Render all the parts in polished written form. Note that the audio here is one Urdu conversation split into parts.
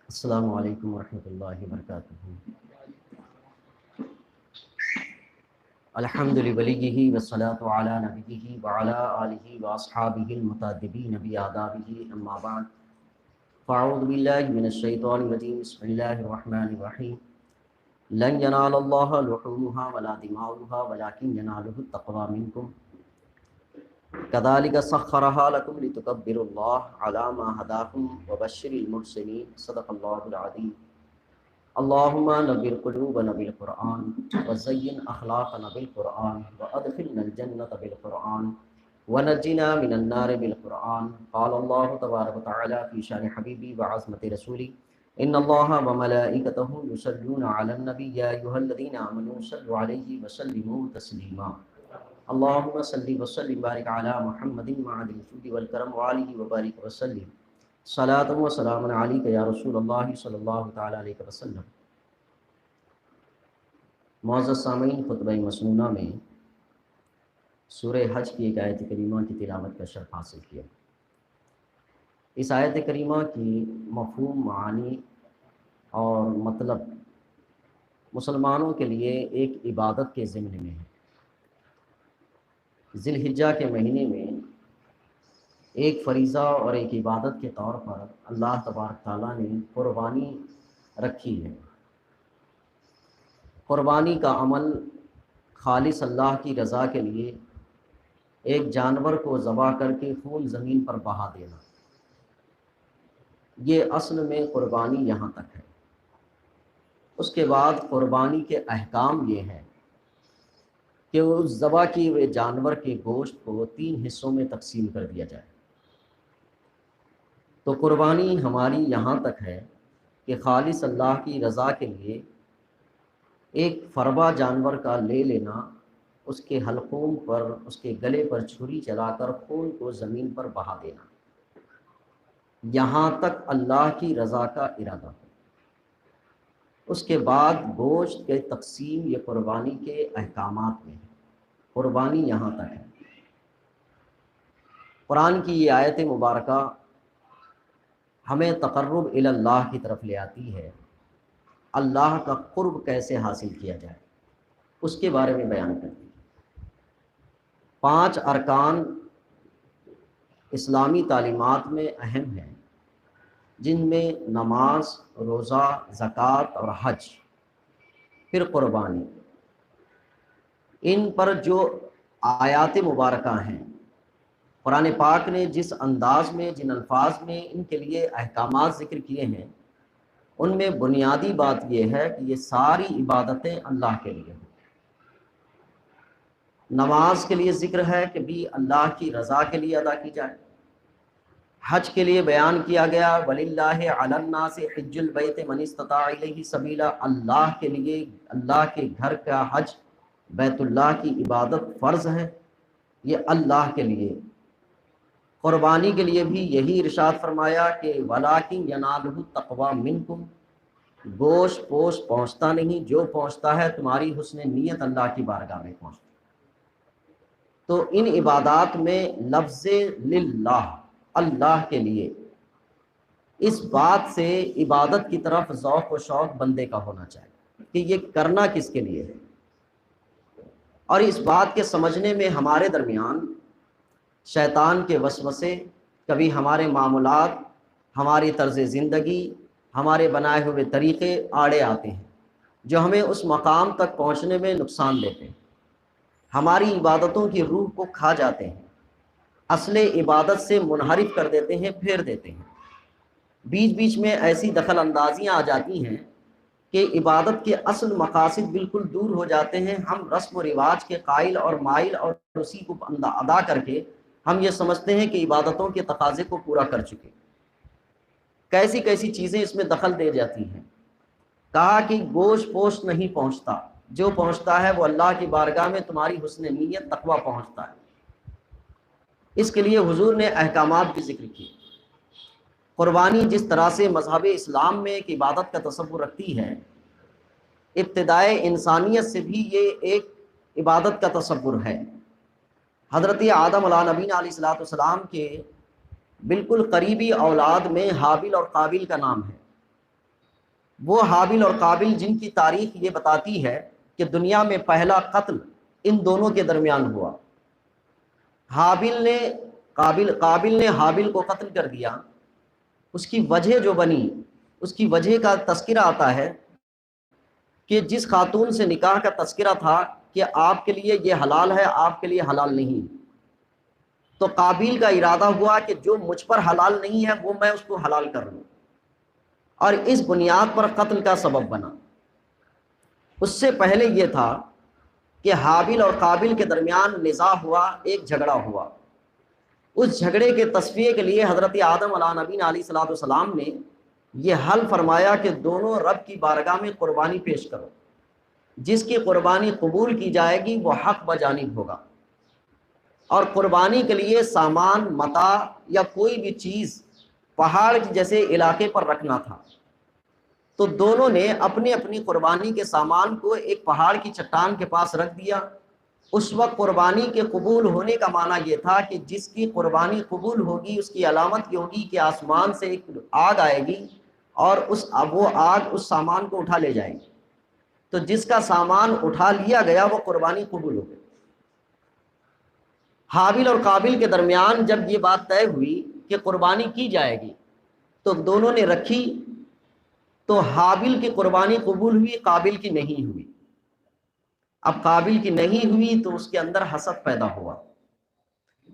السلام علیکم ورحمۃ اللہ وبرکاتہ۔ الحمد لولیہ والصلاة علی نبیہ وعلی آلہ واصحابہ المتادبین بآدابہ، اما بعد فاعوذ باللہ من الشیطان الرجیم، بسم اللہ الرحمن الرحیم۔ لن ینال اللہ لحومها ولا دماؤها ولکن ینالہ التقوی منکم کذالک سخرها لکم لتکبروا اللہ علی ما ھداکم وبشر المحسنین، صدق اللہ العظیم۔ اللہم نور قلوبنا بالقرآن وزین اخلاقنا بالقرآن وادخلنا الجنۃ بالقرآن ونجنا من النار بالقرآن۔ قال اللہ تبارک وتعالی فی شان حبیبی وعظمت رسولی، ان اللہ وملائکتہ یصلون علی النبی یا ایھا الذین آمنوا صلوا علیہ وسلموا تسلیما۔ اللہم صلی وسلم بارک علی محمد وعلی الجود والکرم وآلہ وبارک وسلم، صلاۃ و سلام علیک یا رسول اللہ صلی اللہ تعالی علیہ وسلم۔ معزز سامعین، خطبہ مسنونہ میں سورہ حج کی ایک آیت کریمہ کی تلاوت کا شرف حاصل کیا۔ اس آیت کریمہ کی مفہوم، معانی اور مطلب مسلمانوں کے لیے ایک عبادت کے ضمن میں ہے۔ ذی الحجہ کے مہینے میں ایک فریضہ اور ایک عبادت کے طور پر اللہ تبارک تعالیٰ نے قربانی رکھی ہے۔ قربانی کا عمل خالص اللہ کی رضا کے لیے ایک جانور کو ذبح کر کے خون زمین پر بہا دینا، یہ اصل میں قربانی یہاں تک ہے۔ اس کے بعد قربانی کے احکام یہ ہیں کہ اس ذبح کیے ہوئے جانور کے گوشت کو 3 حصوں میں تقسیم کر دیا جائے۔ تو قربانی ہماری یہاں تک ہے کہ خالص اللہ کی رضا کے لیے ایک فربا جانور کا لے لینا، اس کے حلقوم پر، اس کے گلے پر چھری چلا کر خون کو زمین پر بہا دینا، یہاں تک اللہ کی رضا کا ارادہ ہو۔ اس کے بعد گوشت کے تقسیم یہ قربانی کے احکامات میں ہے۔ قربانی یہاں تک ہے۔ قرآن کی یہ آیت مبارکہ ہمیں تقرب الی اللہ کی طرف لے آتی ہے۔ اللہ کا قرب کیسے حاصل کیا جائے اس کے بارے میں بیان کرتی ہے۔ 5 ارکان اسلامی تعلیمات میں اہم ہیں، جن میں نماز، روزہ، زکوٰۃ اور حج، پھر قربانی۔ ان پر جو آیات مبارکہ ہیں، قرآن پاک نے جس انداز میں، جن الفاظ میں ان کے لیے احکامات ذکر کیے ہیں، ان میں بنیادی بات یہ ہے کہ یہ ساری عبادتیں اللہ کے لیے ہیں۔ نماز کے لیے ذکر ہے کہ بھی اللہ کی رضا کے لیے ادا کی جائے۔ حج کے لیے بیان کیا گیا وَلِلَّهِ عَلَى النَّاسِ حِجُّ الْبَيْتِ مَنِ اسْتَطَاعَ إِلَيْهِ سَبِيلًا، اللہ کے لیے، اللہ کے گھر کا حج، بیت اللہ کی عبادت فرض ہے، یہ اللہ کے لیے۔ قربانی کے لیے بھی یہی ارشاد فرمایا کہ وَلَٰكِنْ يَنَالُهُ التَّقْوَىٰ مِنْكُمْ، گوشت پوشت پہنچتا نہیں، جو پہنچتا ہے تمہاری حسن نیت اللہ کی بارگاہ میں پہنچتا۔ تو ان عبادات میں لفظ للہ، اللہ کے لیے، اس بات سے عبادت کی طرف ذوق و شوق بندے کا ہونا چاہیے کہ یہ کرنا کس کے لیے ہے۔ اور اس بات کے سمجھنے میں ہمارے درمیان شیطان کے وسوسے، کبھی ہمارے معاملات، ہماری طرز زندگی، ہمارے بنائے ہوئے طریقے آڑے آتے ہیں، جو ہمیں اس مقام تک پہنچنے میں نقصان دیتے ہیں، ہماری عبادتوں کی روح کو کھا جاتے ہیں، اصل عبادت سے منحرف کر دیتے ہیں، پھیر دیتے ہیں۔ بیچ بیچ میں ایسی دخل اندازیاں آ جاتی ہیں کہ عبادت کے اصل مقاصد بالکل دور ہو جاتے ہیں۔ ہم رسم و رواج کے قائل اور مائل، اور اسی کو ادا کر کے ہم یہ سمجھتے ہیں کہ عبادتوں کے تقاضے کو پورا کر چکے۔ کیسی کیسی چیزیں اس میں دخل دے جاتی ہیں۔ کہا کہ گوشت پوشت نہیں پہنچتا، جو پہنچتا ہے وہ اللہ کی بارگاہ میں تمہاری حسن نیت، تقویٰ پہنچتا ہے۔ اس کے لیے حضور نے احکامات بھی ذکر کیے۔ قربانی جس طرح سے مذہب اسلام میں ایک عبادت کا تصور رکھتی ہے، ابتدائے انسانیت سے بھی یہ ایک عبادت کا تصور ہے۔ حضرت آدم علیہ نبینا علیہ السلام کے بالکل قریبی اولاد میں حابل اور قابل کا نام ہے۔ وہ حابل اور قابل جن کی تاریخ یہ بتاتی ہے کہ دنیا میں پہلا قتل ان دونوں کے درمیان ہوا۔ قابل نے حابل کو قتل کر دیا۔ اس کی وجہ جو بنی، اس کی وجہ کا تذکرہ آتا ہے کہ جس خاتون سے نکاح کا تذکرہ تھا کہ آپ کے لیے یہ حلال ہے، آپ کے لیے حلال نہیں، تو قابل کا ارادہ ہوا کہ جو مجھ پر حلال نہیں ہے وہ میں اس کو حلال کر لوں، اور اس بنیاد پر قتل کا سبب بنا۔ اس سے پہلے یہ تھا کہ حابل اور قابل کے درمیان نزاع ہوا، ایک جھگڑا ہوا۔ اس جھگڑے کے تصفیے کے لیے حضرت آدم علیہ نبینا علیہ الصلوۃ والسلام نے یہ حل فرمایا کہ دونوں رب کی بارگاہ میں قربانی پیش کرو، جس کی قربانی قبول کی جائے گی وہ حق بجانب ہوگا۔ اور قربانی کے لیے سامان، متاع یا کوئی بھی چیز پہاڑ جیسے علاقے پر رکھنا تھا، تو دونوں نے اپنی اپنی قربانی کے سامان کو ایک پہاڑ کی چٹان کے پاس رکھ دیا۔ اس وقت قربانی کے قبول ہونے کا معنی یہ تھا کہ جس کی قربانی قبول ہوگی اس کی علامت یہ ہوگی کہ آسمان سے ایک آگ آئے گی اور وہ آگ اس سامان کو اٹھا لے جائے گی۔ تو جس کا سامان اٹھا لیا گیا وہ قربانی قبول ہو گئی۔ حابل اور قابل کے درمیان جب یہ بات طے ہوئی کہ قربانی کی جائے گی تو دونوں نے رکھی، تو حابل کی قربانی قبول ہوئی، قابل کی نہیں ہوئی۔ اب قابل کی نہیں ہوئی تو اس کے اندر حسد پیدا ہوا۔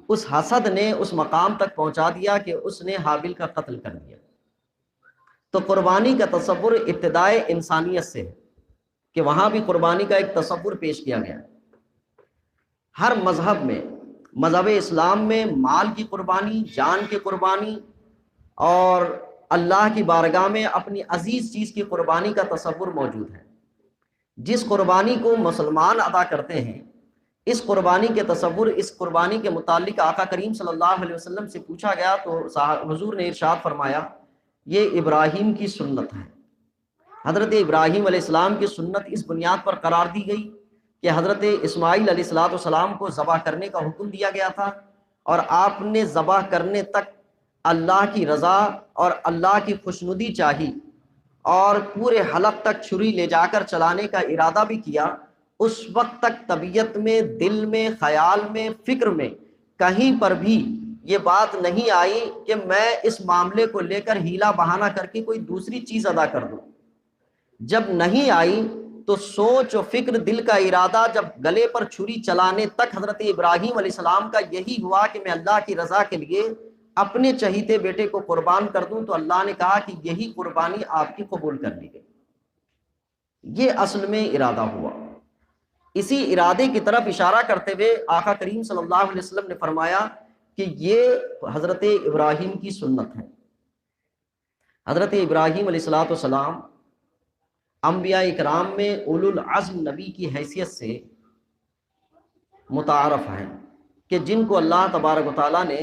اس حسد نے اس مقام تک پہنچا دیا کہ اس نے حابل کا قتل کر دیا۔ تو قربانی کا تصور ابتدائے انسانیت سے ہے کہ وہاں بھی قربانی کا ایک تصور پیش کیا گیا ہے۔ ہر مذہب میں، مذہب اسلام میں مال کی قربانی، جان کی قربانی اور اللہ کی بارگاہ میں اپنی عزیز چیز کی قربانی کا تصور موجود ہے۔ جس قربانی کو مسلمان ادا کرتے ہیں، اس قربانی کے تصور، اس قربانی کے متعلق آقا کریم صلی اللہ علیہ وسلم سے پوچھا گیا تو حضور نے ارشاد فرمایا یہ ابراہیم کی سنت ہے۔ حضرت ابراہیم علیہ السلام کی سنت اس بنیاد پر قرار دی گئی کہ حضرت اسماعیل علیہ السلام کو ذبح کرنے کا حکم دیا گیا تھا، اور آپ نے ذبح کرنے تک اللہ کی رضا اور اللہ کی خوشنودی چاہی، اور پورے حلق تک چھری لے جا کر چلانے کا ارادہ بھی کیا۔ اس وقت تک طبیعت میں، دل میں، خیال میں، فکر میں کہیں پر بھی یہ بات نہیں آئی کہ میں اس معاملے کو لے کر ہیلا بہانہ کر کے کوئی دوسری چیز ادا کر دوں۔ جب نہیں آئی تو سوچ و فکر، دل کا ارادہ جب گلے پر چھری چلانے تک حضرت ابراہیم علیہ السلام کا یہی ہوا کہ میں اللہ کی رضا کے لیے اپنے چہیتے بیٹے کو قربان کر دوں، تو اللہ نے کہا کہ یہی قربانی آپ کی قبول کر لی گئی۔ یہ اصل میں ارادہ ہوا۔ اسی ارادے کی طرف اشارہ کرتے ہوئے آقا کریم صلی اللہ علیہ وسلم نے فرمایا کہ یہ حضرت ابراہیم کی سنت ہے۔ حضرت ابراہیم علیہ السلام انبیاء اکرام میں اولو العزم نبی کی حیثیت سے متعارف ہیں کہ جن کو اللہ تبارک و تعالیٰ نے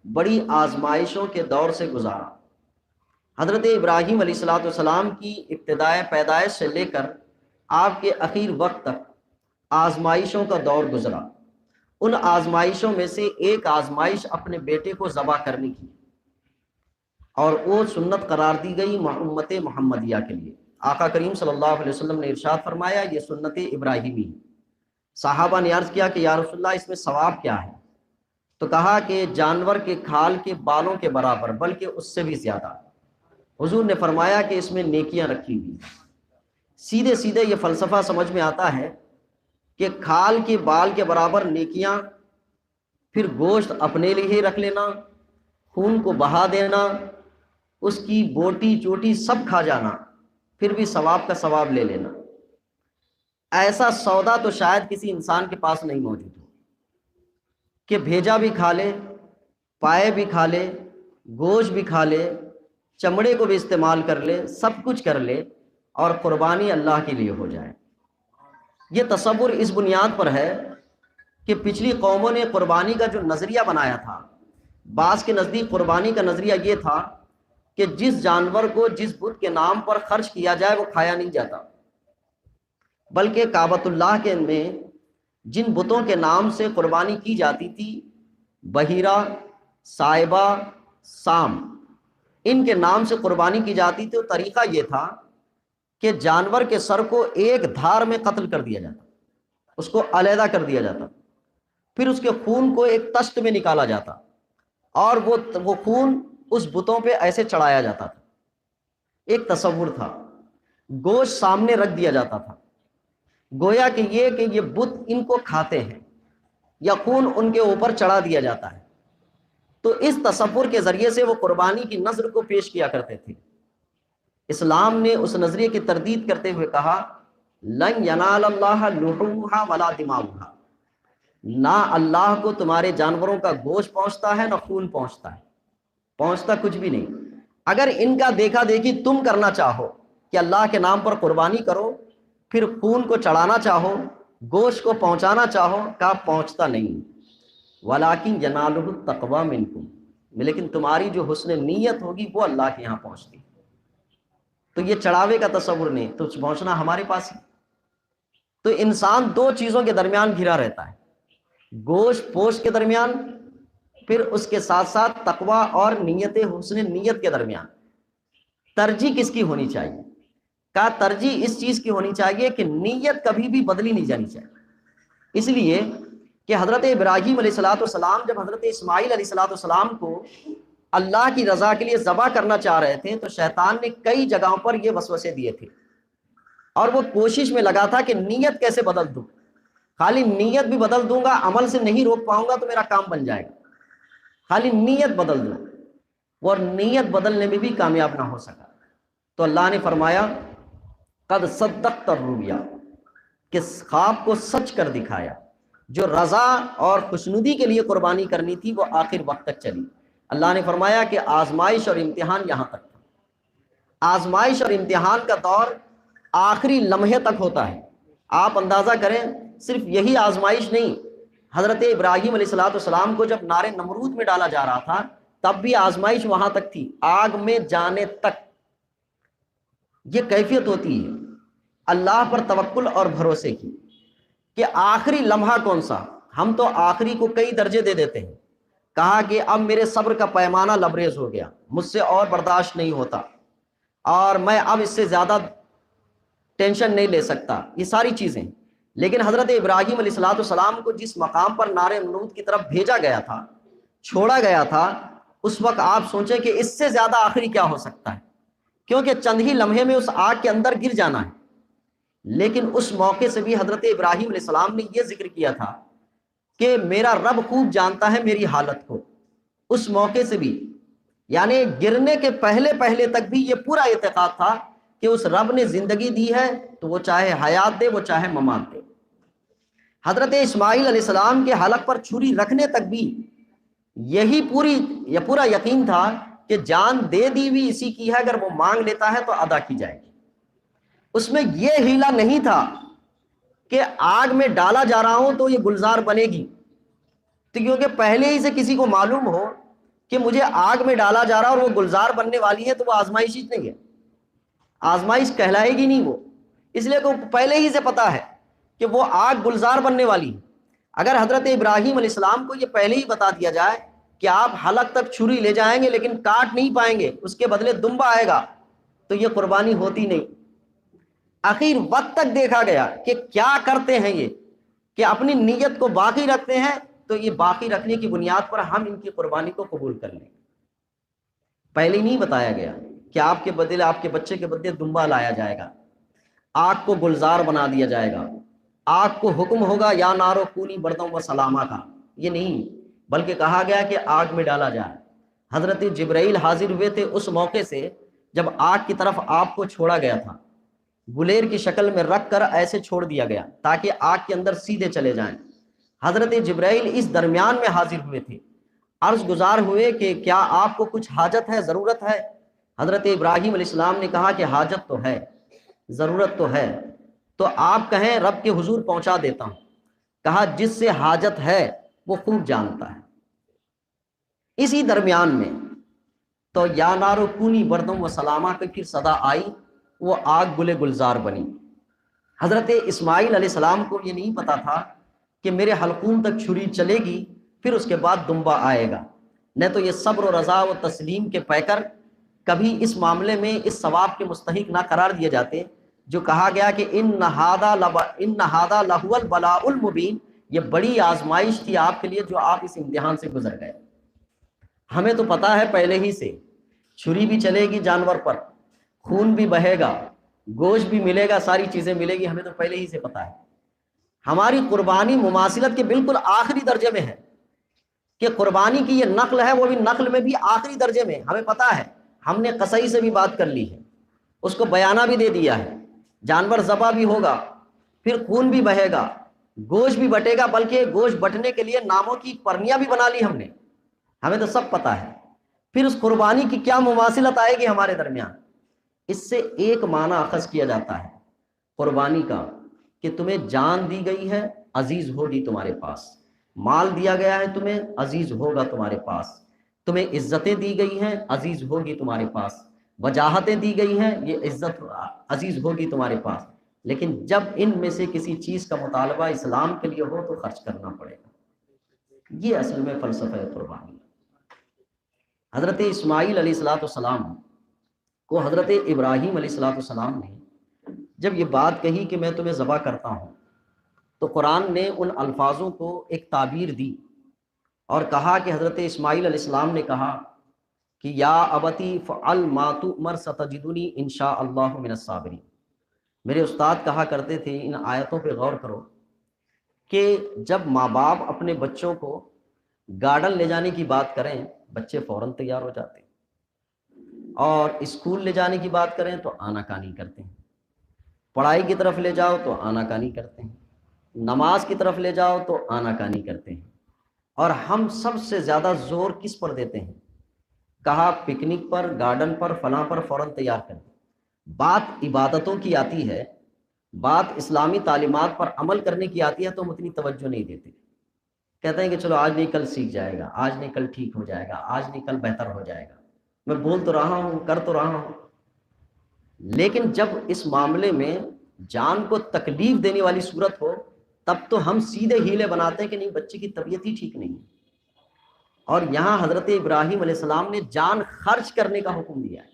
بڑی آزمائشوں کے دور سے گزارا۔ حضرت ابراہیم علیہ السلام کی ابتدائے پیدائش سے لے کر آپ کے اخیر وقت تک آزمائشوں کا دور گزرا۔ ان آزمائشوں میں سے ایک آزمائش اپنے بیٹے کو ذبح کرنے کی، اور وہ سنت قرار دی گئی امت محمدیہ کے لیے۔ آقا کریم صلی اللہ علیہ وسلم نے ارشاد فرمایا یہ سنت ابراہیمی ہے۔ صحابہ نے عرض کیا کہ یا رسول اللہ اس میں ثواب کیا ہے؟ تو کہا کہ جانور کے کھال کے بالوں کے برابر، بلکہ اس سے بھی زیادہ۔ حضور نے فرمایا کہ اس میں نیکیاں رکھی ہوئی۔ سیدھے سیدھے یہ فلسفہ سمجھ میں آتا ہے کہ کھال کے بال کے برابر نیکیاں، پھر گوشت اپنے لیے ہی رکھ لینا، خون کو بہا دینا، اس کی بوٹی چوٹی سب کھا جانا، پھر بھی ثواب کا ثواب لے لینا۔ ایسا سودا تو شاید کسی انسان کے پاس نہیں موجود ہو کہ بھیجا بھی کھا لے، پائے بھی کھا لے، گوشت بھی کھا لے، چمڑے کو بھی استعمال کر لے، سب کچھ کر لے، اور قربانی اللہ کے لیے ہو جائے۔ یہ تصور اس بنیاد پر ہے کہ پچھلی قوموں نے قربانی کا جو نظریہ بنایا تھا، بعض کے نزدیک قربانی کا نظریہ یہ تھا کہ جس جانور کو جس بت کے نام پر خرچ کیا جائے وہ کھایا نہیں جاتا، بلکہ کعبۃ اللہ کے میں جن بتوں کے نام سے قربانی کی جاتی تھی، بحیرہ، صائبہ، سام، ان کے نام سے قربانی کی جاتی تھی۔ تو طریقہ یہ تھا کہ جانور کے سر کو ایک دھار میں قتل کر دیا جاتا، اس کو علیحدہ کر دیا جاتا، پھر اس کے خون کو ایک تشت میں نکالا جاتا اور وہ خون اس بتوں پہ ایسے چڑھایا جاتا تھا۔ ایک تصور تھا، گوشت سامنے رکھ دیا جاتا تھا، گویا کہ یہ بت ان کو کھاتے ہیں یا خون ان کے اوپر چڑھا دیا جاتا ہے۔ تو اس تصور کے ذریعے سے وہ قربانی کی نظر کو پیش کیا کرتے تھے۔ اسلام نے اس نظریے کی تردید کرتے ہوئے کہا لن ینال اللہ لحومھا ولا دماؤھا، نہ اللہ کو تمہارے جانوروں کا گوشت پہنچتا ہے نہ خون پہنچتا ہے، پہنچتا کچھ بھی نہیں۔ اگر ان کا دیکھا دیکھی تم کرنا چاہو کہ اللہ کے نام پر قربانی کرو، پھر خون کو چڑھانا چاہو، گوشت کو پہنچانا چاہو، کہا پہنچتا نہیں۔ وَلَٰكِنْ يَنَالُهُ التَّقْوَىٰ مِنْكُمْ، لیکن تمہاری جو حسن نیت ہوگی وہ اللہ کے یہاں پہنچتی۔ تو یہ چڑھاوے کا تصور نہیں، تو پہنچنا ہمارے پاس ہے۔ تو انسان دو چیزوں کے درمیان گھرا رہتا ہے، گوشت پوشت کے درمیان، پھر اس کے ساتھ ساتھ تقویٰ اور نیت حسن نیت کے درمیان۔ ترجیح کس کی ہونی چاہیے؟ کہا ترجیح اس چیز کی ہونی چاہیے کہ نیت کبھی بھی بدلی نہیں جانی چاہیے۔ اس لیے کہ حضرت ابراہیم علیہ السلام جب حضرت اسماعیل علیہ السلام کو اللہ کی رضا کے لیے ذبح کرنا چاہ رہے تھے تو شیطان نے کئی جگہوں پر یہ وسوسے دیے تھے، اور وہ کوشش میں لگا تھا کہ نیت کیسے بدل دوں، خالی نیت بھی بدل دوں گا، عمل سے نہیں روک پاؤں گا تو میرا کام بن جائے گا، خالی نیت بدل دوں، اور نیت بدلنے میں بھی کامیاب نہ ہو سکا۔ تو اللہ نے فرمایا قد صدقت الرؤیا، کہ خواب کو سچ کر دکھایا۔ جو رضا اور خوشنودی کے لیے قربانی کرنی تھی وہ آخر وقت تک چلی۔ اللہ نے فرمایا کہ آزمائش اور امتحان یہاں تک تھا۔ آزمائش اور امتحان کا دور آخری لمحے تک ہوتا ہے۔ آپ اندازہ کریں، صرف یہی آزمائش نہیں، حضرت ابراہیم علیہ السلام کو جب نار نمرود میں ڈالا جا رہا تھا تب بھی آزمائش وہاں تک تھی، آگ میں جانے تک۔ یہ کیفیت ہوتی ہے اللہ پر توکل اور بھروسے کی، کہ آخری لمحہ کون سا۔ ہم تو آخری کو کئی درجے دے دیتے ہیں۔ کہا کہ اب میرے صبر کا پیمانہ لبریز ہو گیا، مجھ سے اور برداشت نہیں ہوتا، اور میں اب اس سے زیادہ ٹینشن نہیں لے سکتا، یہ ساری چیزیں۔ لیکن حضرت ابراہیم علیہ السلام کو جس مقام پر نار نمرود کی طرف بھیجا گیا تھا، چھوڑا گیا تھا، اس وقت آپ سوچیں کہ اس سے زیادہ آخری کیا ہو سکتا ہے، کیونکہ چند ہی لمحے میں اس آگ کے اندر گر جانا ہے۔ لیکن اس موقع سے بھی حضرت ابراہیم علیہ السلام نے یہ ذکر کیا تھا کہ میرا رب خوب جانتا ہے میری حالت کو۔ اس موقع سے بھی، یعنی گرنے کے پہلے پہلے تک بھی یہ پورا اعتقاد تھا کہ اس رب نے زندگی دی ہے تو وہ چاہے حیات دے، وہ چاہے ممات دے۔ حضرت اسماعیل علیہ السلام کے حلق پر چھری رکھنے تک بھی یہی پورا یقین تھا کہ جان دے دی ہوئی اسی کی ہے، اگر وہ مانگ لیتا ہے تو ادا کی جائے گی۔ اس میں یہ ہیلا نہیں تھا کہ آگ میں ڈالا جا رہا ہوں تو یہ گلزار بنے گی، تو کیونکہ پہلے ہی سے کسی کو معلوم ہو کہ مجھے آگ میں ڈالا جا رہا اور وہ گلزار بننے والی ہے تو وہ آزمائش ہی نہیں ہے، آزمائش کہلائے گی نہیں وہ، اس لیے کہ پہلے ہی سے پتا ہے کہ وہ آگ گلزار بننے والی ہے۔ اگر حضرت ابراہیم علیہ السلام کو یہ پہلے ہی بتا دیا جائے کہ آپ حلق تک چھری لے جائیں گے لیکن کاٹ نہیں پائیں گے، اس کے بدلے دمبا آئے گا، تو یہ قربانی ہوتی نہیں۔ آخر وقت تک دیکھا گیا کہ کیا کرتے ہیں یہ، کہ اپنی نیت کو باقی رکھتے ہیں، تو یہ باقی رکھنے کی بنیاد پر ہم ان کی قربانی کو قبول کر لیں۔ پہلے نہیں بتایا گیا کہ آپ کے بدلے، آپ کے بچے کے بدلے دمبا لایا جائے گا، آگ کو گلزار بنا دیا جائے گا، آگ کو حکم ہوگا یا نارو کونی بردم و سلامہ کا، یہ نہیں، بلکہ کہا گیا کہ آگ میں ڈالا جائے۔ حضرت جبرائیل حاضر ہوئے تھے اس موقع سے جب آگ کی طرف آپ کو چھوڑا گیا تھا، گلیر کی شکل میں رکھ کر ایسے چھوڑ دیا گیا تاکہ آگ کے اندر سیدھے چلے جائیں۔ حضرت جبرائیل اس درمیان میں حاضر ہوئے تھے، عرض گزار ہوئے کہ کیا آپ کو کچھ حاجت ہے، ضرورت ہے؟ حضرت ابراہیم علیہ السلام نے کہا کہ حاجت تو ہے، ضرورت تو ہے، تو آپ کہیں رب کے حضور پہنچا دیتا ہوں۔ کہا جس سے حاجت ہے وہ خوب جانتا ہے۔ اسی درمیان میں تو یا نارو کونی بردم و سلامہ کی پھر صدا آئی، وہ آگ گلے گلزار بنی۔ حضرت اسماعیل علیہ السلام کو یہ نہیں پتا تھا کہ میرے حلقوم تک چھری چلے گی پھر اس کے بعد دمبا آئے گا، نہ تو یہ صبر و رضا و تسلیم کے پیکر کبھی اس معاملے میں اس ثواب کے مستحق نہ قرار دیے جاتے جو کہا گیا کہ ان ہذا لہو البلاء المبین، یہ بڑی آزمائش تھی آپ کے لیے جو آپ اس امتحان سے گزر گئے۔ ہمیں تو پتہ ہے پہلے ہی سے، چھری بھی چلے گی جانور پر، خون بھی بہے گا، گوشت بھی ملے گا، ساری چیزیں ملے گی، ہمیں تو پہلے ہی سے پتہ ہے۔ ہماری قربانی مماثلت کے بالکل آخری درجے میں ہے، کہ قربانی کی یہ نقل ہے، وہ بھی نقل میں بھی آخری درجے میں، ہمیں پتہ ہے، ہم نے قصائی سے بھی بات کر لی ہے، اس کو بیانہ بھی دے دیا ہے، جانور ذبح بھی ہوگا، پھر خون بھی بہے گا، گوشت بھی بٹے گا، بلکہ گوشت بٹنے کے لیے ناموں کی پرنیاں بھی بنا لی ہم نے، ہمیں تو سب پتہ ہے۔ پھر اس قربانی کی کیا مماثلت آئے گی ہمارے درمیان؟ اس سے ایک معنی اخذ کیا جاتا ہے قربانی کا، کہ تمہیں جان دی گئی ہے، عزیز ہوگی تمہارے پاس، مال دیا گیا ہے تمہیں، عزیز ہوگا تمہارے پاس، تمہیں عزتیں دی گئی ہیں، عزیز ہوگی تمہارے پاس، وجاہتیں دی گئی ہیں، یہ عزت عزیز ہوگی تمہارے پاس، لیکن جب ان میں سے کسی چیز کا مطالبہ اسلام کے لیے ہو تو خرچ کرنا پڑے گا۔ یہ اصل میں فلسفہ قربانی۔ حضرت اسماعیل علیہ السلام کو حضرت ابراہیم علیہ السلام نے جب یہ بات کہی کہ میں تمہیں ذبح کرتا ہوں، تو قرآن نے ان الفاظوں کو ایک تعبیر دی اور کہا کہ حضرت اسماعیل علیہ السلام نے کہا کہ یا ابتی فعل ما تؤمر ستجدنی ان شاء اللہ من الصابرین۔ میرے استاد کہا کرتے تھے، ان آیتوں پہ غور کرو، کہ جب ماں باپ اپنے بچوں کو گارڈن لے جانے کی بات کریں بچے فوراً تیار ہو جاتے ہیں، اور اسکول لے جانے کی بات کریں تو آناکانی کرتے ہیں، پڑھائی کی طرف لے جاؤ تو آناکانی کرتے ہیں، نماز کی طرف لے جاؤ تو آناکانی کرتے ہیں۔ اور ہم سب سے زیادہ زور کس پر دیتے ہیں؟ کہا پکنک پر، گارڈن پر، فلاں پر فوراً تیار کر دیں۔ بات عبادتوں کی آتی ہے، بات اسلامی تعلیمات پر عمل کرنے کی آتی ہے تو ہم اتنی توجہ نہیں دیتے، کہتے ہیں کہ چلو آج نہیں کل سیکھ جائے گا، آج نہیں کل ٹھیک ہو جائے گا، آج نہیں کل بہتر ہو جائے گا، میں بول تو رہا ہوں، کر تو رہا ہوں۔ لیکن جب اس معاملے میں جان کو تکلیف دینے والی صورت ہو تب تو ہم سیدھے ہیلے بناتے ہیں کہ نہیں بچے کی طبیعت ہی ٹھیک نہیں ہے۔ اور یہاں حضرت ابراہیم علیہ السلام نے جان خرچ کرنے کا حکم دیا ہے،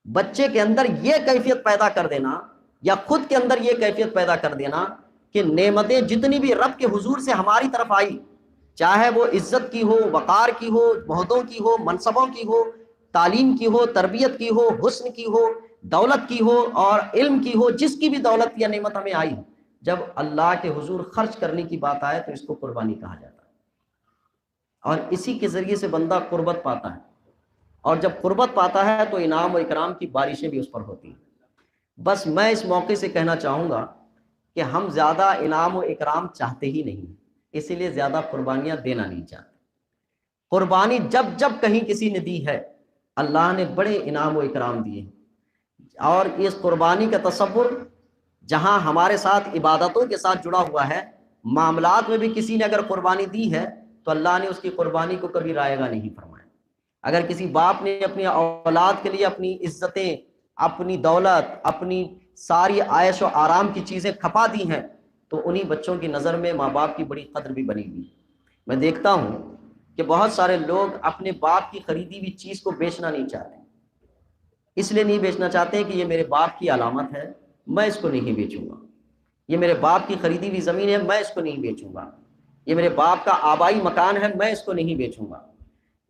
بچے کے اندر یہ کیفیت پیدا کر دینا، یا خود کے اندر یہ کیفیت پیدا کر دینا کہ نعمتیں جتنی بھی رب کے حضور سے ہماری طرف آئی، چاہے وہ عزت کی ہو، وقار کی ہو، عہدوں کی ہو، منصبوں کی ہو، تعلیم کی ہو، تربیت کی ہو، حسن کی ہو، دولت کی ہو اور علم کی ہو، جس کی بھی دولت یا نعمت ہمیں آئی، جب اللہ کے حضور خرچ کرنے کی بات آئے تو اس کو قربانی کہا جاتا ہے، اور اسی کے ذریعے سے بندہ قربت پاتا ہے، اور جب قربت پاتا ہے تو انعام و اکرام کی بارشیں بھی اس پر ہوتی ہیں۔ بس میں اس موقع سے کہنا چاہوں گا کہ ہم زیادہ انعام و اکرام چاہتے ہی نہیں، اسی لیے زیادہ قربانیاں دینا نہیں چاہتے۔ قربانی جب جب کہیں کسی نے دی ہے اللہ نے بڑے انعام و اکرام دیے، اور اس قربانی کا تصور جہاں ہمارے ساتھ عبادتوں کے ساتھ جڑا ہوا ہے، معاملات میں بھی کسی نے اگر قربانی دی ہے تو اللہ نے اس کی قربانی کو کبھی رائے گا نہیں فرمایا۔ اگر کسی باپ نے اپنی اولاد کے لیے اپنی عزتیں، اپنی دولت، اپنی ساری عائش و آرام کی چیزیں کھپا دی ہیں تو انہی بچوں کی نظر میں ماں باپ کی بڑی قدر بھی بنی ہوئی۔ میں دیکھتا ہوں کہ بہت سارے لوگ اپنے باپ کی خریدی ہوئی چیز کو بیچنا نہیں چاہتے، اس لیے نہیں بیچنا چاہتے کہ یہ میرے باپ کی علامت ہے، میں اس کو نہیں بیچوں گا، یہ میرے باپ کی خریدی ہوئی زمین ہے، میں اس کو نہیں بیچوں گا، یہ میرے باپ کا آبائی مکان ہے، میں اس کو نہیں بیچوں گا،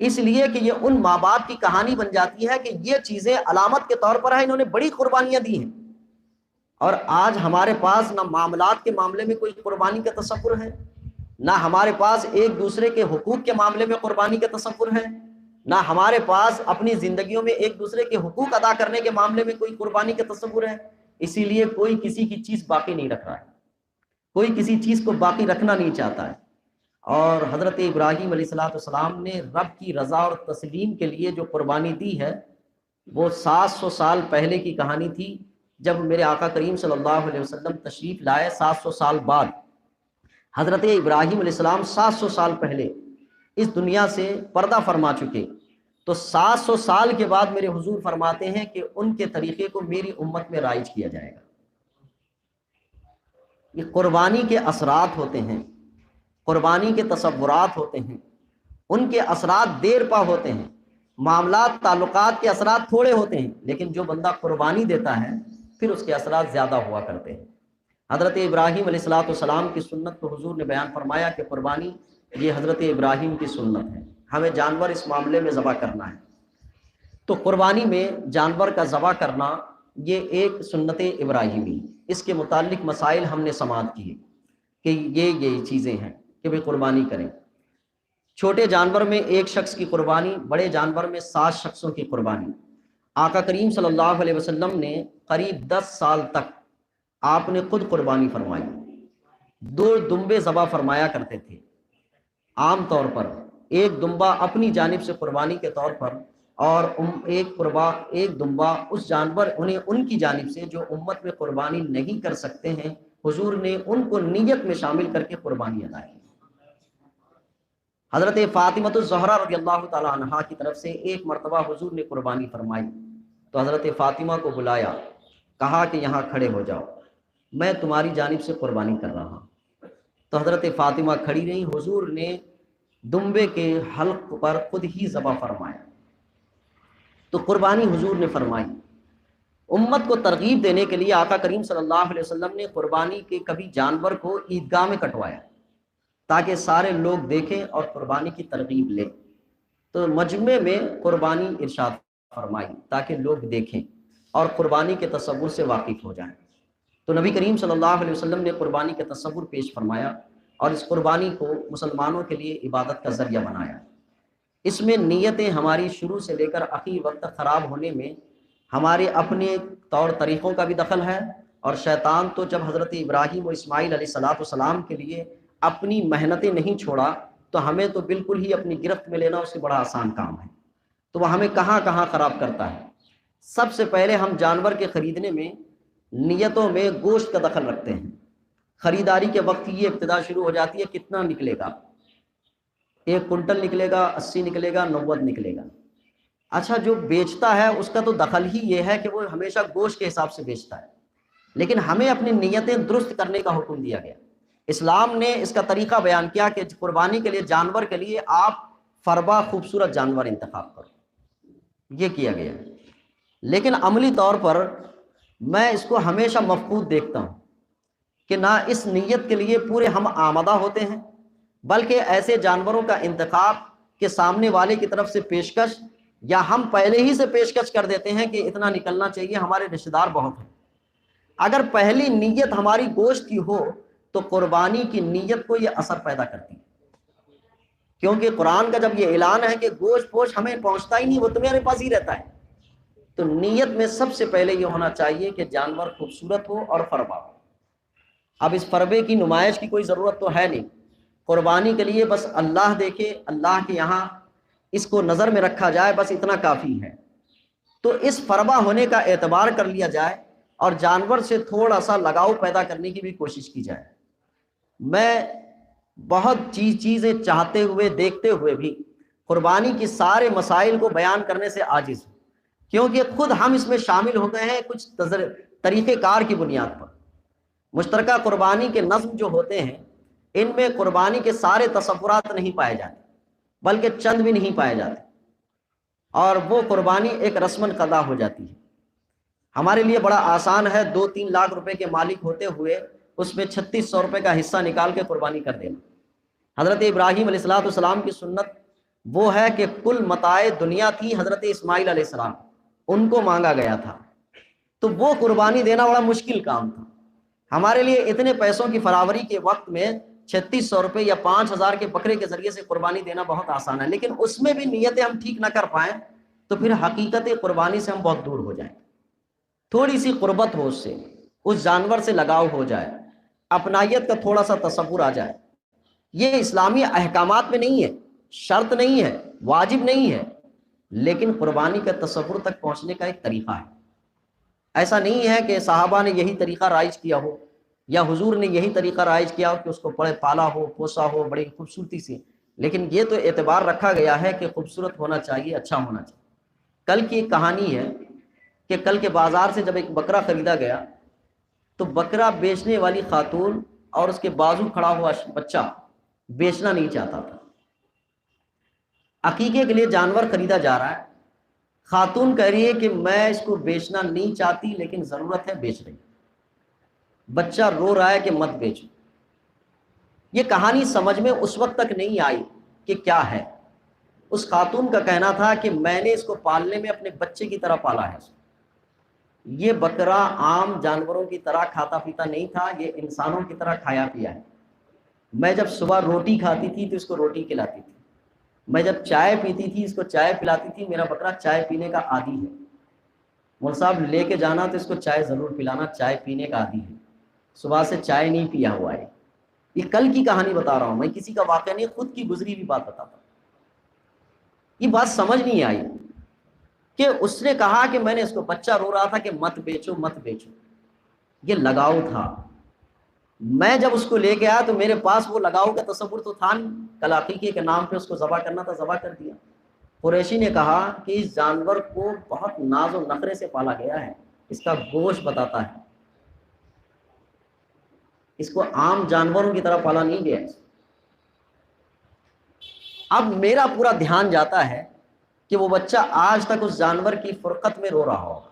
اس لیے کہ یہ ان ماں باپ کی کہانی بن جاتی ہے کہ یہ چیزیں علامت کے طور پر ہیں، انہوں نے بڑی قربانیاں دی ہیں۔ اور آج ہمارے پاس نہ معاملات کے معاملے میں کوئی قربانی کا تصور ہے، نہ ہمارے پاس ایک دوسرے کے حقوق کے معاملے میں قربانی کا تصور ہے، نہ ہمارے پاس اپنی زندگیوں میں ایک دوسرے کے حقوق ادا کرنے کے معاملے میں کوئی قربانی کا تصور ہے۔ اسی لیے کوئی کسی کی چیز باقی نہیں رکھ رہا ہے، کوئی کسی چیز کو باقی رکھنا نہیں چاہتا ہے۔ اور حضرت ابراہیم علیہ السلام نے رب کی رضا اور تسلیم کے لیے جو قربانی دی ہے وہ 700 سال پہلے کی کہانی تھی، جب میرے آقا کریم صلی اللہ علیہ وسلم تشریف لائے 700 سال بعد۔ حضرت ابراہیم علیہ السلام 700 سال پہلے اس دنیا سے پردہ فرما چکے، تو 700 سال کے بعد میرے حضور فرماتے ہیں کہ ان کے طریقے کو میری امت میں رائج کیا جائے گا۔ یہ قربانی کے اثرات ہوتے ہیں، قربانی کے تصورات ہوتے ہیں، ان کے اثرات دیر پا ہوتے ہیں، معاملات تعلقات کے اثرات تھوڑے ہوتے ہیں، لیکن جو بندہ قربانی دیتا ہے پھر اس کے اثرات زیادہ ہوا کرتے ہیں۔ حضرت ابراہیم علیہ السلام کی سنت کو حضور نے بیان فرمایا کہ قربانی یہ حضرت ابراہیم کی سنت ہے، ہمیں جانور اس معاملے میں ذبح کرنا ہے۔ تو قربانی میں جانور کا ذبح کرنا یہ ایک سنت ابراہیمی، اس کے متعلق مسائل ہم نے سماعت کیے کہ یہ چیزیں ہیں کہ بھئی قربانی کریں۔ چھوٹے جانور میں ایک شخص کی قربانی، بڑے جانور میں 7 شخصوں کی قربانی۔ آقا کریم صلی اللہ علیہ وسلم نے قریب 10 سال تک آپ نے خود قربانی فرمائی، 2 دمبے ذبح فرمایا کرتے تھے۔ عام طور پر ایک دمبا اپنی جانب سے قربانی کے طور پر، اور ایک دمبا اس جانور ان کی جانب سے جو امت میں قربانی نہیں کر سکتے ہیں، حضور نے ان کو نیت میں شامل کر کے قربانی ادا کی۔ حضرت فاطمہ الزہرا رضی اللہ تعالی عنہا کی طرف سے ایک مرتبہ حضور نے قربانی فرمائی، تو حضرت فاطمہ کو بلایا، کہا کہ یہاں کھڑے ہو جاؤ، میں تمہاری جانب سے قربانی کر رہا ہوں۔ تو حضرت فاطمہ کھڑی رہیں، حضور نے دمبے کے حلق پر خود ہی ذبح فرمایا، تو قربانی حضور نے فرمائی۔ امت کو ترغیب دینے کے لیے آقا کریم صلی اللہ علیہ وسلم نے قربانی کے کبھی جانور کو عیدگاہ میں کٹوایا تاکہ سارے لوگ دیکھیں اور قربانی کی ترغیب لیں۔ تو مجمع میں قربانی ارشاد فرمائی تاکہ لوگ دیکھیں اور قربانی کے تصور سے واقف ہو جائیں۔ تو نبی کریم صلی اللہ علیہ وسلم نے قربانی کا تصور پیش فرمایا اور اس قربانی کو مسلمانوں کے لیے عبادت کا ذریعہ بنایا۔ اس میں نیتیں ہماری شروع سے لے کر آخری وقت تک خراب ہونے میں ہمارے اپنے طور طریقوں کا بھی دخل ہے، اور شیطان تو جب حضرت ابراہیم و اسماعیل علیہ السلام کے لیے اپنی محنتیں نہیں چھوڑا، تو ہمیں تو بالکل ہی اپنی گرفت میں لینا اس سے بڑا آسان کام ہے۔ تو وہ ہمیں کہاں کہاں خراب کرتا ہے۔ سب سے پہلے ہم جانور کے خریدنے میں نیتوں میں گوشت کا دخل رکھتے ہیں۔ خریداری کے وقت یہ ابتدا شروع ہو جاتی ہے، کتنا نکلے گا، 1 کنٹل نکلے گا، 80 نکلے گا، 90 نکلے گا۔ اچھا، جو بیچتا ہے اس کا تو دخل ہی یہ ہے کہ وہ ہمیشہ گوشت کے حساب سے بیچتا ہے، لیکن ہمیں اپنی نیتیں درست کرنے کا حکم دیا گیا۔ اسلام نے اس کا طریقہ بیان کیا کہ قربانی کے لیے جانور کے لیے آپ فربا خوبصورت جانور انتخاب کرو، یہ کیا گیا۔ لیکن عملی طور پر میں اس کو ہمیشہ مفقود دیکھتا ہوں کہ نہ اس نیت کے لیے پورے ہم آمادہ ہوتے ہیں، بلکہ ایسے جانوروں کا انتخاب کہ سامنے والے کی طرف سے پیشکش، یا ہم پہلے ہی سے پیشکش کر دیتے ہیں کہ اتنا نکلنا چاہیے، ہمارے رشتہ دار بہت ہیں۔ اگر پہلی نیت ہماری گوشت کی ہو تو قربانی کی نیت کو یہ اثر پیدا کرتی ہے، کیونکہ قرآن کا جب یہ اعلان ہے کہ گوشت پوش ہمیں پہنچتا ہی نہیں، وہ تمہارے پاس ہی رہتا ہے، تو نیت میں سب سے پہلے یہ ہونا چاہیے کہ جانور خوبصورت ہو اور فربا ہو۔ اب اس فربے کی نمائش کی کوئی ضرورت تو ہے نہیں، قربانی کے لیے بس اللہ دیکھے، اللہ کے یہاں اس کو نظر میں رکھا جائے، بس اتنا کافی ہے۔ تو اس فربا ہونے کا اعتبار کر لیا جائے اور جانور سے تھوڑا سا لگاؤ پیدا کرنے کی بھی کوشش کی جائے۔ میں بہت چیزیں چاہتے ہوئے دیکھتے ہوئے بھی قربانی کی سارے مسائل کو بیان کرنے سے عاجز ہوں، کیونکہ خود ہم اس میں شامل ہو گئے ہیں کچھ طریقہ کار کی بنیاد پر۔ مشترکہ قربانی کے نظم جو ہوتے ہیں ان میں قربانی کے سارے تصورات نہیں پائے جاتے، بلکہ چند بھی نہیں پائے جاتے، اور وہ قربانی ایک رسمن قضا ہو جاتی ہے۔ ہمارے لیے بڑا آسان ہے 2-3 لاکھ روپے کے مالک ہوتے ہوئے اس میں 3600 روپے کا حصہ نکال کے قربانی کر دینا۔ حضرت ابراہیم علیہ السلام کی سنت وہ ہے کہ کل متاع دنیا تھی حضرت اسماعیل علیہ السلام، ان کو مانگا گیا تھا، تو وہ قربانی دینا بڑا مشکل کام تھا۔ ہمارے لیے اتنے پیسوں کی فراوری کے وقت میں 3600 روپے یا 5000 کے بکرے کے ذریعے سے قربانی دینا بہت آسان ہے، لیکن اس میں بھی نیتیں ہم ٹھیک نہ کر پائیں تو پھر حقیقت قربانی سے ہم بہت دور ہو جائیں۔ تھوڑی سی قربت ہو اس سے، اس جانور سے لگاؤ ہو جائے، اپنائیت کا تھوڑا سا تصور آ جائے۔ یہ اسلامی احکامات میں نہیں ہے، شرط نہیں ہے، واجب نہیں ہے، لیکن قربانی کا تصور تک پہنچنے کا ایک طریقہ ہے۔ ایسا نہیں ہے کہ صحابہ نے یہی طریقہ رائج کیا ہو یا حضور نے یہی طریقہ رائج کیا ہو کہ اس کو پالا ہو، پوسا ہو بڑی خوبصورتی سے، لیکن یہ تو اعتبار رکھا گیا ہے کہ خوبصورت ہونا چاہیے، اچھا ہونا چاہیے۔ کل کی ایک کہانی ہے کہ کل کے بازار سے جب ایک بکرا خریدا گیا تو بکرا بیچنے والی خاتون اور اس کے بازو کھڑا ہوا بچہ بیچنا نہیں چاہتا تھا۔ عقیقے کے لیے جانور خریدا جا رہا ہے، خاتون کہہ رہی ہے کہ میں اس کو بیچنا نہیں چاہتی لیکن ضرورت ہے بیچ رہی، بچہ رو رہا ہے کہ مت بیچو۔ یہ کہانی سمجھ میں اس وقت تک نہیں آئی کہ کیا ہے۔ اس خاتون کا کہنا تھا کہ میں نے اس کو پالنے میں اپنے بچے کی طرح پالا ہے، یہ بکرا عام جانوروں کی طرح کھاتا پیتا نہیں تھا، یہ انسانوں کی طرح کھایا پیا ہے۔ میں جب صبح روٹی کھاتی تھی تو اس کو روٹی کھلاتی تھی، میں جب چائے پیتی تھی اس کو چائے پلاتی تھی۔ میرا بکرا چائے پینے کا عادی ہے، مول صاحب لے کے جانا تو اس کو چائے ضرور پلانا، چائے پینے کا عادی ہے، صبح سے چائے نہیں پیا ہوا ہے۔ یہ کل کی کہانی بتا رہا ہوں میں، کسی کا واقعہ نہیں، خود کی گزری ہوئی بات بتاتا ہوں۔ یہ بات سمجھ نہیں آئی کہ اس نے کہا کہ میں نے اس کو، بچہ رو رہا تھا کہ مت بیچو مت بیچو، یہ لگاؤ تھا۔ میں جب اس کو لے کے آیا تو میرے پاس وہ لگاؤ کا تصور تو تھا نہیں، کل عقیقے کے نام پہ اس کو ذبح کرنا تھا، ذبح کر دیا۔ قریشی نے کہا کہ اس جانور کو بہت ناز و نخرے سے پالا گیا ہے، اس کا گوشت بتاتا ہے، اس کو عام جانوروں کی طرح پالا نہیں گیا۔ اب میرا پورا دھیان جاتا ہے کہ وہ بچہ آج تک اس جانور کی فرقت میں رو رہا ہوگا،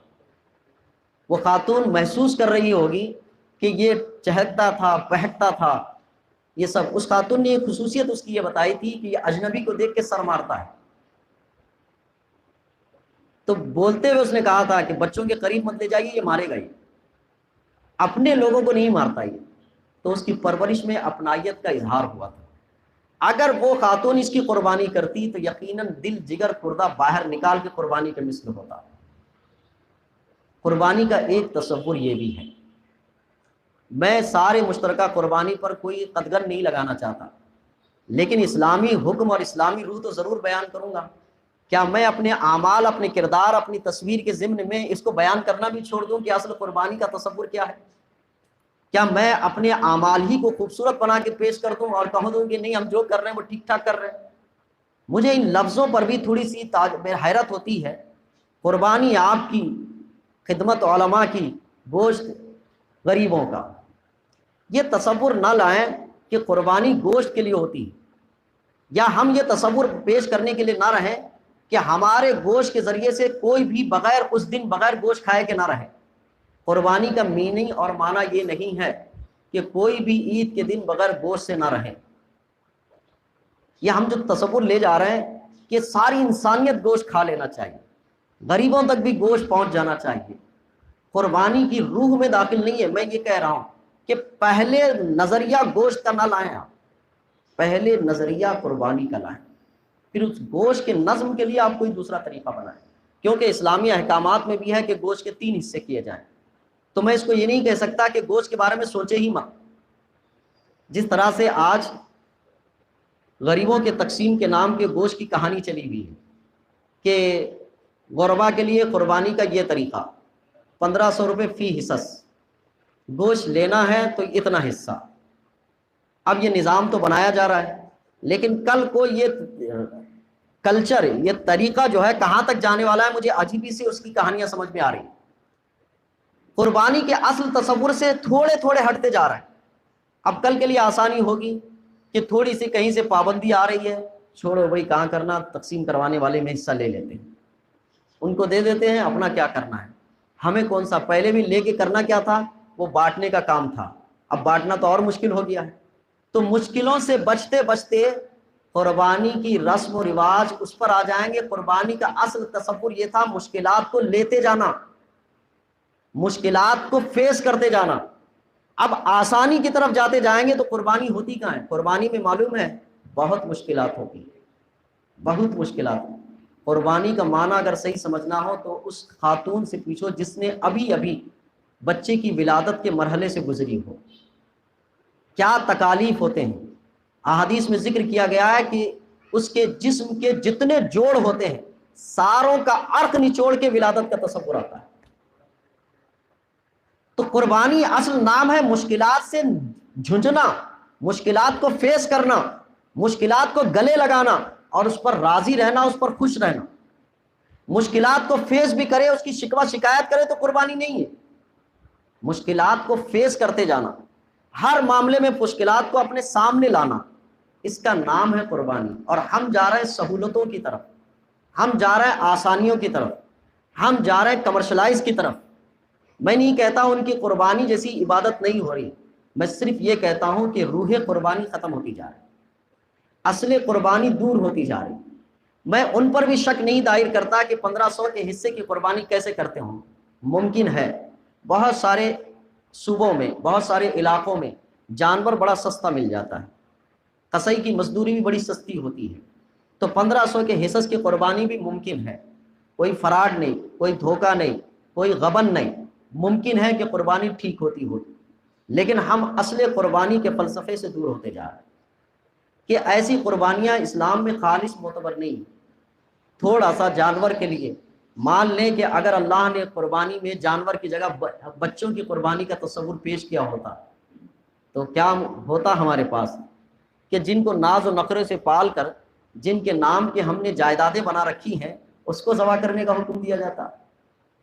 وہ خاتون محسوس کر رہی ہوگی کہ یہ چہکتا تھا بہکتا تھا یہ سب۔ اس خاتون نے ایک خصوصیت اس کی یہ بتائی تھی کہ یہ اجنبی کو دیکھ کے سر مارتا ہے، تو بولتے ہوئے اس نے کہا تھا کہ بچوں کے قریب مت لے جائیے، یہ مارے گا، یہ اپنے لوگوں کو نہیں مارتا یہ۔ تو اس کی پرورش میں اپنائیت کا اظہار ہوا تھا۔ اگر وہ خاتون اس کی قربانی کرتی تو یقیناً دل جگر پردہ باہر نکال کے قربانی کے مثل ہوتا۔ قربانی کا ایک تصور یہ بھی ہے، میں سارے مشترکہ قربانی پر کوئی قدغن نہیں لگانا چاہتا، لیکن اسلامی حکم اور اسلامی روح تو ضرور بیان کروں گا۔ کیا میں اپنے اعمال، اپنے کردار، اپنی تصویر کے ضمن میں اس کو بیان کرنا بھی چھوڑ دوں کہ اصل قربانی کا تصور کیا ہے؟ کیا میں اپنے اعمال ہی کو خوبصورت بنا کے پیش کر دوں اور کہہ دوں کہ نہیں ہم جو کر رہے ہیں وہ ٹھیک ٹھاک کر رہے ہیں؟ مجھے ان لفظوں پر بھی تھوڑی سی حیرت ہوتی ہے۔ قربانی آپ کی، خدمت علماء کی، گوشت غریبوں کا، یہ تصور نہ لائیں کہ قربانی گوشت کے لیے ہوتی ہے، یا ہم یہ تصور پیش کرنے کے لیے نہ رہیں کہ ہمارے گوشت کے ذریعے سے کوئی بھی بغیر اس دن بغیر گوشت کھائے کے نہ رہے۔ قربانی کا میننگ اور معنی یہ نہیں ہے کہ کوئی بھی عید کے دن بغیر گوشت سے نہ رہے۔ یہ ہم جو تصور لے جا رہے ہیں کہ ساری انسانیت گوشت کھا لینا چاہیے، غریبوں تک بھی گوشت پہنچ جانا چاہیے، قربانی کی روح میں داخل نہیں ہے۔ میں یہ کہہ رہا ہوں کہ پہلے نظریہ گوشت کا نہ لائیں آپ، پہلے نظریہ قربانی کا لائیں، پھر اس گوشت کے نظم کے لیے آپ کوئی دوسرا طریقہ بنائیں، کیونکہ اسلامی احکامات میں بھی ہے کہ گوشت کے 3 حصے کیے جائیں۔ تو میں اس کو یہ نہیں کہہ سکتا کہ گوشت کے بارے میں سوچے ہی مت۔ جس طرح سے آج غریبوں کے تقسیم کے نام کے گوشت کی کہانی چلی ہوئی ہے کہ غربا کے لیے قربانی کا یہ طریقہ، 1500 روپے فی حصص، گوشت لینا ہے تو اتنا حصہ۔ اب یہ نظام تو بنایا جا رہا ہے، لیکن کل کو یہ کلچر، یہ طریقہ جو ہے کہاں تک جانے والا ہے، مجھے عجیبی سے اس کی کہانیاں سمجھ میں آ رہی ہیں۔ قربانی کے اصل تصور سے تھوڑے تھوڑے ہٹتے جا رہے ہیں۔ اب کل کے لیے آسانی ہوگی کہ تھوڑی سی کہیں سے پابندی آ رہی ہے، چھوڑو بھائی کہاں کرنا، تقسیم کروانے والے میں حصہ لے لیتے ہیں، ان کو دے دیتے ہیں، اپنا کیا کرنا ہے، ہمیں کون سا۔ پہلے بھی لے کے کرنا کیا تھا، وہ بانٹنے کا کام تھا، اب بانٹنا تو اور مشکل ہو گیا ہے۔ تو مشکلوں سے بچتے بچتے قربانی کی رسم و رواج اس پر آ جائیں گے۔ قربانی کا اصل تصور یہ تھا مشکلات کو لیتے جانا، مشکلات کو فیس کرتے جانا۔ اب آسانی کی طرف جاتے جائیں گے تو قربانی ہوتی کہاں ہے؟ قربانی میں معلوم ہے بہت مشکلات ہوتی ہیں، بہت مشکلات۔ قربانی کا معنی اگر صحیح سمجھنا ہو تو اس خاتون سے پوچھو جس نے ابھی ابھی بچے کی ولادت کے مرحلے سے گزری ہو، کیا تکالیف ہوتے ہیں۔ احادیث میں ذکر کیا گیا ہے کہ اس کے جسم کے جتنے جوڑ ہوتے ہیں ساروں کا عرق نچوڑ کے ولادت کا تصور آتا ہے۔ تو قربانی اصل نام ہے مشکلات سے جھنجنا، مشکلات کو فیس کرنا، مشکلات کو گلے لگانا اور اس پر راضی رہنا، اس پر خوش رہنا۔ مشکلات کو فیس بھی کرے، اس کی شکوہ شکایت کرے تو قربانی نہیں ہے۔ مشکلات کو فیس کرتے جانا، ہر معاملے میں مشکلات کو اپنے سامنے لانا، اس کا نام ہے قربانی۔ اور ہم جا رہے ہیں سہولتوں کی طرف، ہم جا رہے ہیں آسانیوں کی طرف۔ ہم جا رہے ہیں کمرشلائز کی طرف۔ میں نہیں کہتا ان کی قربانی جیسی عبادت نہیں ہو رہی، میں صرف یہ کہتا ہوں کہ روح قربانی ختم ہوتی جا رہی، اصل قربانی دور ہوتی جا رہی۔ میں ان پر بھی شک نہیں دائر کرتا کہ 1500 کے حصے کی قربانی کیسے کرتے ہوں، ممکن ہے بہت سارے صوبوں میں، بہت سارے علاقوں میں جانور بڑا سستا مل جاتا ہے، قصائی کی مزدوری بھی بڑی سستی ہوتی ہے، تو 1500 کے حصص کی قربانی بھی ممکن ہے، کوئی فراڈ نہیں، کوئی دھوکہ نہیں، کوئی غبن نہیں، ممکن ہے کہ قربانی ٹھیک ہوتی ہو۔ لیکن ہم اصل قربانی کے فلسفے سے دور ہوتے جا رہے ہیں کہ ایسی قربانیاں اسلام میں خالص معتبر نہیں۔ تھوڑا سا جانور کے لیے مان لیں کہ اگر اللہ نے قربانی میں جانور کی جگہ بچوں کی قربانی کا تصور پیش کیا ہوتا تو کیا ہوتا ہمارے پاس، کہ جن کو ناز و نخرے سے پال کر، جن کے نام کے ہم نے جائیدادیں بنا رکھی ہیں، اس کو ذبح کرنے کا حکم دیا جاتا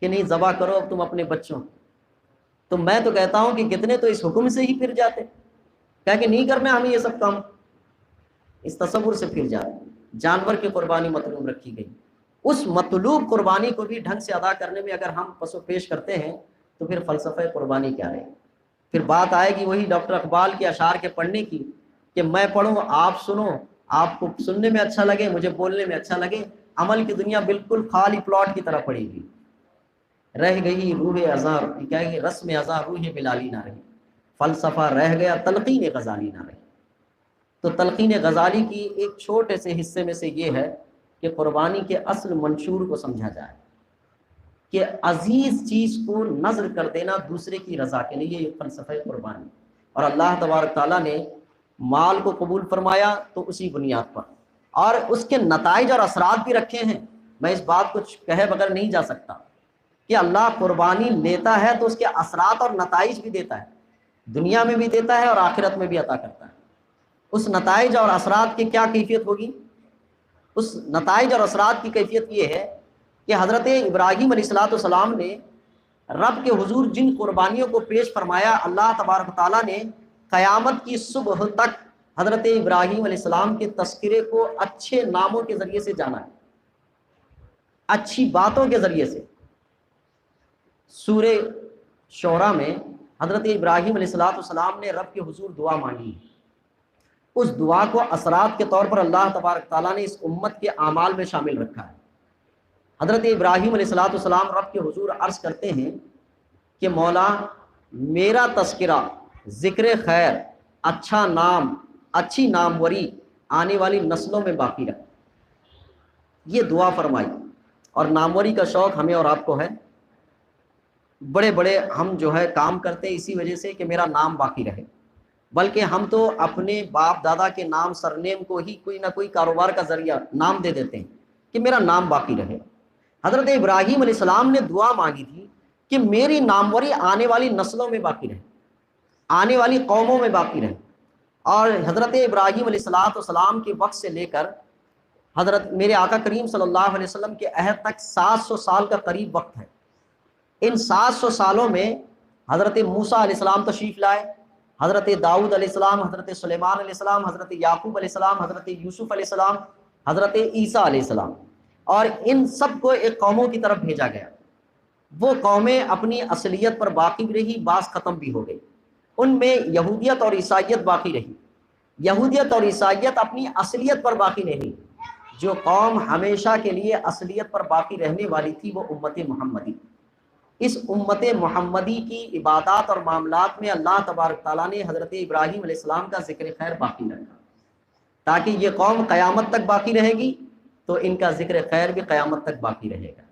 کہ نہیں ذبح کرو اب تم اپنے بچوں۔ تو میں تو کہتا ہوں کہ کتنے تو اس حکم سے ہی پھر جاتے، کہ نہیں کرنا ہمیں یہ سب کام، اس تصور سے پھر جاتے۔ جانور کی قربانی مطلوب رکھی گئی، اس مطلوب قربانی کو بھی ڈھنگ سے ادا کرنے میں اگر ہم پس و پیش کرتے ہیں تو پھر فلسفہ قربانی کیا رہے؟ پھر بات آئے گی وہی ڈاکٹر اقبال کے اشعار کے پڑھنے کی کہ میں پڑھوں آپ سنو، آپ کو سننے میں اچھا لگے مجھے بولنے میں اچھا لگے، عمل کی دنیا بالکل خالی پلاٹ کی طرح پڑی گی، رہ گئی روح ازاں، کیا ہے رسم ازاں روح بلالی نہ رہی، فلسفہ رہ گیا تلقین غزالی نہ رہی۔ تو تلقین غزالی کی ایک چھوٹے سے حصے میں سے یہ ہے کہ قربانی کے اصل منشور کو سمجھا جائے کہ عزیز چیز کو نذر کر دینا دوسرے کی رضا کے لیے، یہ فلسفہ قربانی۔ اور اللہ تبارک تعالیٰ نے مال کو قبول فرمایا تو اسی بنیاد پر، اور اس کے نتائج اور اثرات بھی رکھے ہیں۔ میں اس بات کو کہے بغیر نہیں جا سکتا کہ اللہ قربانی لیتا ہے تو اس کے اثرات اور نتائج بھی دیتا ہے، دنیا میں بھی دیتا ہے اور آخرت میں بھی عطا کرتا ہے۔ اس نتائج اور اثرات کی کیا کیفیت ہوگی؟ اس نتائج اور اثرات کی کیفیت یہ ہے کہ حضرت ابراہیم علیہ السلام نے رب کے حضور جن قربانیوں کو پیش فرمایا، اللہ تبارک تعالیٰ نے قیامت کی صبح تک حضرت ابراہیم علیہ السلام کے تذکرے کو اچھے ناموں کے ذریعے سے جانا ہے، اچھی باتوں کے ذریعے سے۔ سورہ شعراء میں حضرت ابراہیم علیہ السلام نے رب کے حضور دعا مانگی، اس دعا کو اثرات کے طور پر اللہ تبارک تعالیٰ نے اس امت کے اعمال میں شامل رکھا ہے۔ حضرت ابراہیم علیہ السلام رب کے حضور عرض کرتے ہیں کہ مولا میرا تذکرہ، ذکر خیر، اچھا نام، اچھی ناموری آنے والی نسلوں میں باقی رکھ، یہ دعا فرمائی۔ اور ناموری کا شوق ہمیں اور آپ کو ہے، بڑے بڑے ہم جو ہے کام کرتے ہیں اسی وجہ سے کہ میرا نام باقی رہے، بلکہ ہم تو اپنے باپ دادا کے نام سرنیم کو ہی کوئی نہ کوئی کاروبار کا ذریعہ نام دے دیتے ہیں کہ میرا نام باقی رہے۔ حضرت ابراہیم علیہ السلام نے دعا مانگی تھی کہ میری ناموری آنے والی نسلوں میں باقی رہے، آنے والی قوموں میں باقی رہے۔ اور حضرت ابراہیم علیہ السلام کے وقت سے لے کر حضرت میرے آقا کریم صلی اللہ علیہ وسلم کے عہد تک 700 سال کا قریب وقت ہے۔ ان 700 سالوں میں حضرت موسیٰ علیہ السلام تشریف لائے، حضرت داؤد علیہ السلام، حضرت سلیمان علیہ السلام، حضرت یعقوب علیہ السلام، حضرت یوسف علیہ السلام، حضرت عیسیٰ علیہ السلام، اور ان سب کو ایک قوموں کی طرف بھیجا گیا۔ وہ قومیں اپنی اصلیت پر باقی بھی رہی، بعض ختم بھی ہو گئی۔ ان میں یہودیت اور عیسائیت باقی رہی۔ یہودیت اور عیسائیت اپنی اصلیت پر باقی نہیں رہی۔ جو قوم ہمیشہ کے لیے اصلیت پر باقی رہنے والی تھی وہ امت محمدی۔ اس امت محمدی کی عبادات اور معاملات میں اللہ تبارک تعالیٰ نے حضرت ابراہیم علیہ السلام کا ذکر خیر باقی رکھا، تاکہ یہ قوم قیامت تک باقی رہے گی تو ان کا ذکر خیر بھی قیامت تک باقی رہے گا۔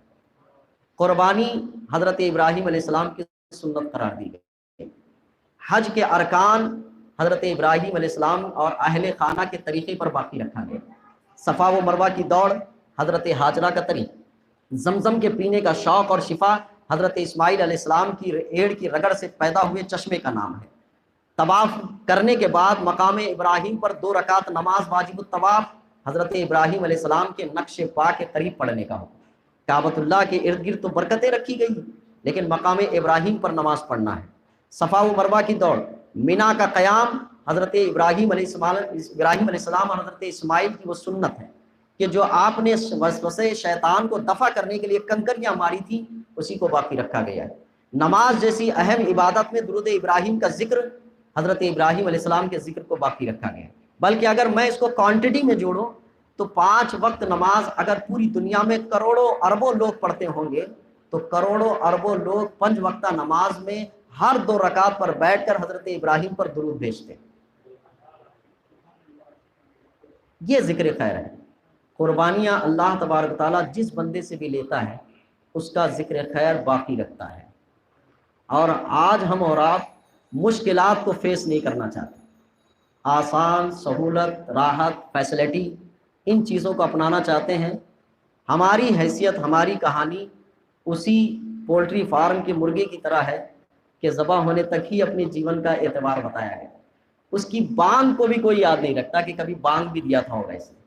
قربانی حضرت ابراہیم علیہ السلام کی سنت قرار دی گئی۔ حج کے ارکان حضرت ابراہیم علیہ السلام اور اہل خانہ کے طریقے پر باقی رکھا گیا۔ صفا و مروہ کی دوڑ حضرت ہاجرہ کا طریق، زمزم کے پینے کا شوق اور شفا حضرت اسماعیل علیہ السلام کی ایڑ کی رگڑ سے پیدا ہوئے چشمے کا نام ہے۔ طواف کرنے کے بعد مقام ابراہیم پر 2 رکعت نماز واجب الطواف حضرت ابراہیم علیہ السلام کے نقش پا کے قریب پڑھنے کا حکم۔ کعبۃ اللہ کے ارد گرد تو برکتیں رکھی گئی لیکن مقام ابراہیم پر نماز پڑھنا ہے۔ صفا و مروہ کی دوڑ، مینا کا قیام حضرت ابراہیم علیہ السلام اور حضرت اسماعیل کی وہ سنت ہے کہ جو آپ نے وسوسے شیطان کو دفع کرنے کے لیے کنکریاں ماری تھی اسی کو باقی رکھا گیا ہے۔ نماز جیسی اہم عبادت میں درود ابراہیم کا ذکر، حضرت ابراہیم علیہ السلام کے ذکر کو باقی رکھا گیا ہے۔ بلکہ اگر میں اس کو کوانٹٹی میں جوڑوں تو 5 وقت نماز اگر پوری دنیا میں کروڑوں اربوں لوگ پڑھتے ہوں گے تو کروڑوں اربوں لوگ 5 وقتہ نماز میں ہر 2 رکعت پر بیٹھ کر حضرت ابراہیم پر درود بھیجتے۔ یہ ذکر خیر ہے۔ قربانیاں اللہ تبارک تعالیٰ جس بندے سے بھی لیتا ہے اس کا ذکر خیر باقی رکھتا ہے۔ اور آج ہم اور آپ مشکلات کو فیس نہیں کرنا چاہتے، آسان، سہولت، راحت، فیسلٹی، ان چیزوں کو اپنانا چاہتے ہیں۔ ہماری حیثیت، ہماری کہانی اسی پولٹری فارم کے مرغے کی طرح ہے کہ ذبح ہونے تک ہی اپنے جیون کا اعتبار بتایا گیا۔ اس کی بانگ کو بھی کوئی یاد نہیں رکھتا کہ کبھی بانگ بھی دیا تھا ہوگا اسے۔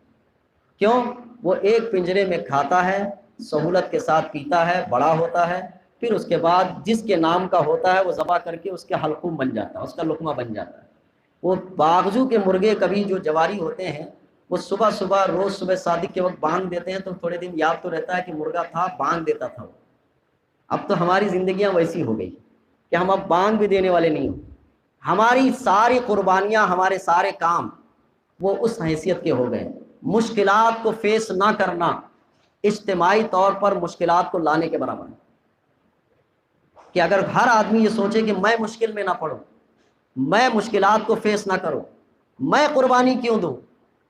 کیوں؟ وہ ایک پنجرے میں کھاتا ہے، سہولت کے ساتھ پیتا ہے، بڑا ہوتا ہے، پھر اس کے بعد جس کے نام کا ہوتا ہے وہ ذبح کر کے اس کے حلقوم بن جاتا ہے، اس کا لقمہ بن جاتا ہے۔ وہ باغجو کے مرغے کبھی جو جواری ہوتے ہیں وہ صبح صبح روز صبح صادق کے وقت بانگ دیتے ہیں تو تھوڑے دن یاد تو رہتا ہے کہ مرغا تھا، بانگ دیتا تھا وہ۔ اب تو ہماری زندگیاں ویسی ہو گئی کہ ہم اب بانگ بھی دینے والے نہیں ہوں۔ ہماری ساری قربانیاں، ہمارے سارے کام وہ اس حیثیت کے ہو گئے۔ مشکلات کو فیس نہ کرنا اجتماعی طور پر مشکلات کو لانے کے برابر ہے۔ کہ اگر ہر آدمی یہ سوچے کہ میں مشکل میں نہ پڑوں، میں مشکلات کو فیس نہ کروں، میں قربانی کیوں دوں،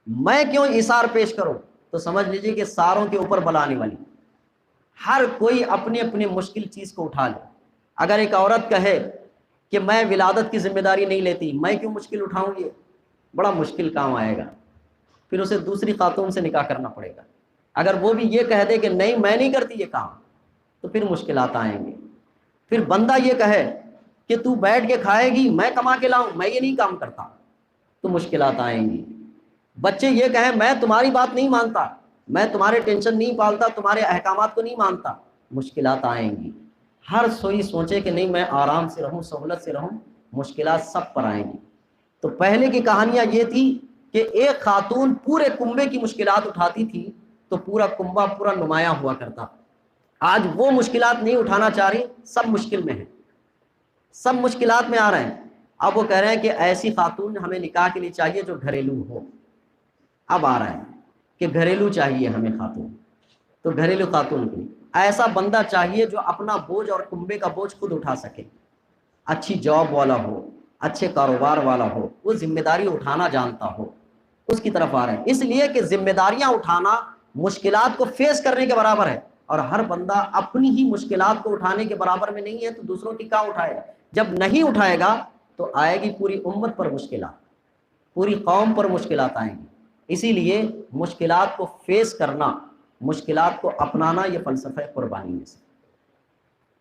میں کیوں ایثار پیش کروں، تو سمجھ لیجئے کہ ساروں کے اوپر بلا آنے والی۔ ہر کوئی اپنے اپنے مشکل چیز کو اٹھا لے۔ اگر ایک عورت کہے کہ میں ولادت کی ذمہ داری نہیں لیتی، میں کیوں مشکل اٹھاؤں گی، بڑا مشکل کام آئے گا، پھر اسے دوسری خاتون سے نکاح کرنا پڑے گا۔ اگر وہ بھی یہ کہہ دے کہ نہیں میں نہیں کرتی یہ کام، تو پھر مشکلات آئیں گے۔ پھر بندہ یہ کہے کہ تو بیٹھ کے کھائے گی، میں کما کے لاؤں، میں یہ نہیں کام کرتا، تو مشکلات آئیں گی۔ بچے یہ کہیں میں تمہاری بات نہیں مانتا، میں تمہارے ٹینشن نہیں پالتا، تمہارے احکامات کو نہیں مانتا، مشکلات آئیں گی۔ ہر سوئی سوچے کہ نہیں میں آرام سے رہوں، سہولت سے رہوں، مشکلات سب پر آئیں گی۔ تو پہلے کی کہانیاں یہ تھی کہ ایک خاتون پورے کنبے کی مشکلات اٹھاتی تھی تو پورا کنبہ پورا نمایاں ہوا کرتا۔ آج وہ مشکلات نہیں اٹھانا چاہ رہی، سب مشکل میں ہیں، سب مشکلات میں آ رہے ہیں۔ اب وہ کہہ رہے ہیں کہ ایسی خاتون ہمیں نکاح کے لیے چاہیے جو گھریلو ہو۔ اب آ رہا ہے کہ گھریلو چاہیے ہمیں خاتون، تو گھریلو خاتون کے لیے ایسا بندہ چاہیے جو اپنا بوجھ اور کنبے کا بوجھ خود اٹھا سکے، اچھی جاب والا ہو، اچھے کاروبار والا ہو، وہ ذمہ داری اٹھانا جانتا ہو، اس کی طرف آ رہے ہیں۔ اس لیے کہ ذمہ داریاں اٹھانا مشکلات کو فیس کرنے کے برابر ہے، اور ہر بندہ اپنی ہی مشکلات کو اٹھانے کے برابر میں نہیں ہے تو دوسروں کی کہاں اٹھائے گا؟ جب نہیں اٹھائے گا تو آئے گی پوری امت پر مشکلات، پوری قوم پر مشکلات آئیں گی۔ اسی لیے مشکلات کو فیس کرنا، مشکلات کو اپنانا، یہ فلسفہ قربانی میں سے۔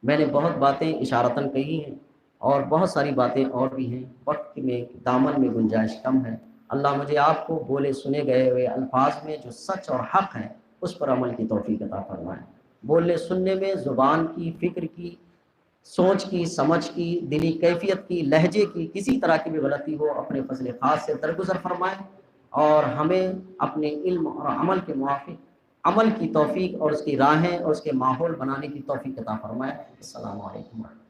میں نے بہت باتیں اشارتاً کہی ہیں اور بہت ساری باتیں اور بھی ہیں، وقت میں دامن میں گنجائش کم ہے۔ اللہ مجھے آپ کو بولے سنے گئے ہوئے الفاظ میں جو سچ اور حق ہیں اس پر عمل کی توفیق عطا فرمائے۔ بولنے سننے میں زبان کی، فکر کی، سوچ کی، سمجھ کی، دلی کیفیت کی، لہجے کی کسی طرح کی بھی غلطی ہو اپنے فضل خاص سے درگزر فرمائے، اور ہمیں اپنے علم اور عمل کے موافق عمل کی توفیق اور اس کی راہیں اور اس کے ماحول بنانے کی توفیق عطا فرمائے۔ السلام علیکم ورحمۃ اللہ۔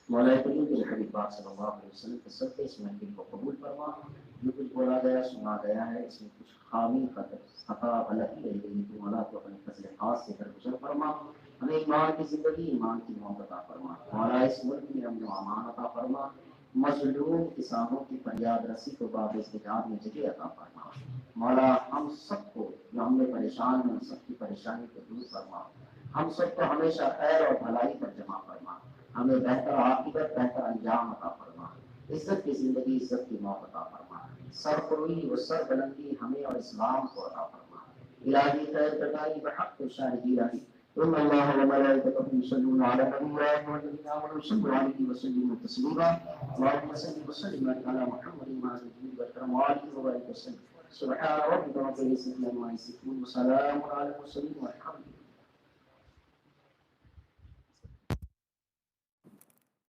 مولا کریم کے حبیب پاک صلی اللہ علیہ وسلم کے صدقے اس محفل کو قبول فرما. جو کچھ بولا گیا سنا گیا ہے اس میں کچھ خامی خطا غلطی رہ گئی تو مولا کو اپنے فضل خاص سے درگزر فرما. ہمیں ایمان کی زندگی ایمان کی موت عطا فرما. مولا اس ملک میں امن و امان عطا فرما. مظلوم کسانوں کی فریاد رسی کو باب استجاب میں جگہ عطا فرما. مولا ہم سب کو جو ہم میں پریشان ہیں سب کی پریشانی کو دور فرما. ہم سب کو ہمیشہ خیر اور بھلائی پر جمع فرما. ہمیں بہتر عاقبت بہتر انجام عطا فرما. عزت کی زندگی عزت کی موت عطا فرما. سرخروئی و سر بلندی ہمیں اور اسلام کو عطا فرما. الہی خیر بتائی بحق شاہدی رہی. ان اللہ وملائکتہ یصلون علی النبی یا ایھا الذین آمنوا صلوا علیہ وسلموا تسلیما. اللهم صل وسلم علی محمد وعلى آلہ وصحبہ وسلم. سبحان ربک رب العزة عما یصفون وسلام علی المرسلین والحمد للہ.